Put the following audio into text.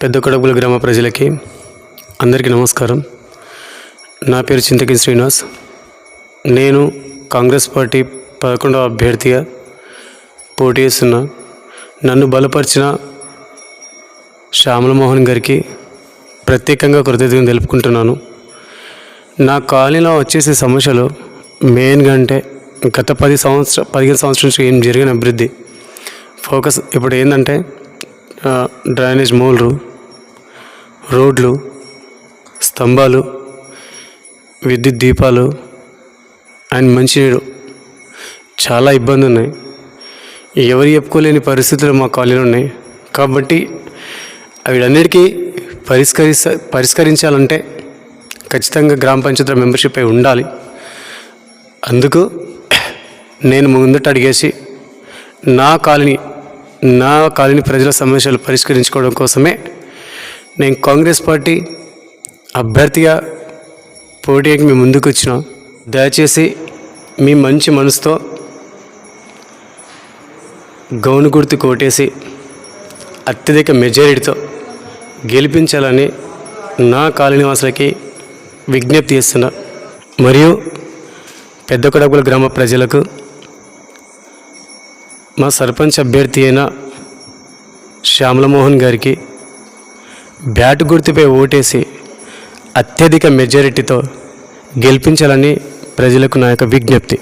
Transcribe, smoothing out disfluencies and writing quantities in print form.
పెద్ద కొడగుల గ్రామ ప్రజలకి అందరికీ నమస్కారం. నా పేరు చింతకి శ్రీనివాస్. నేను కాంగ్రెస్ పార్టీ 11వ అభ్యర్థిగా పోటీ చేస్తున్నా. నన్ను బలపరిచిన శ్యామలమోహన్ గారికి ప్రత్యేకంగా కృతజ్ఞతలు తెలుపుకుంటున్నాను. నా కాలనీలో వచ్చేసే సమస్యలు మెయిన్గా అంటే గత 15 సంవత్సరాల నుంచి ఏం జరిగిన అభివృద్ధి ఫోకస్ ఇప్పుడు ఏంటంటే డ్రైనేజ్ మూలలు, రోడ్లు, స్తంభాలు, విద్యుత్ దీపాలు అండ్ మంచినీరు చాలా ఇబ్బంది ఉన్నాయి. ఎవరు చెప్పుకోలేని పరిస్థితులు మా కాలనీలో ఉన్నాయి. కాబట్టి వీటన్నిటికీ పరిష్కరించాలంటే ఖచ్చితంగా గ్రామ పంచాయతీ మెంబర్షిప్ అయి ఉండాలి. అందుకు నేను ముందట అడిగేసి నా కాలనీ ప్రజల సమస్యలు పరిష్కరించుకోవడం కోసమే నేను కాంగ్రెస్ పార్టీ అభ్యర్థిగా పోటీకి మీ ముందుకు వచ్చిన. దయచేసి మీ మంచి మనసుతో గౌను గుర్తు కోటేసి అత్యధిక మెజారిటీతో గెలిపించాలని నా కాలనీ వాసులకి విజ్ఞప్తి చేస్తున్నా. మరియు పెద్ద కొడగుల గ్రామ ప్రజలకు మా సర్పంచ్ అభ్యర్థి అయిన శ్యామలమోహన్ గారికి బ్యాట్ గుర్తుపై ఓటేసి అత్యధిక మెజారిటీతో గెలిపించాలని ప్రజలకు నా యొక్క విజ్ఞప్తి.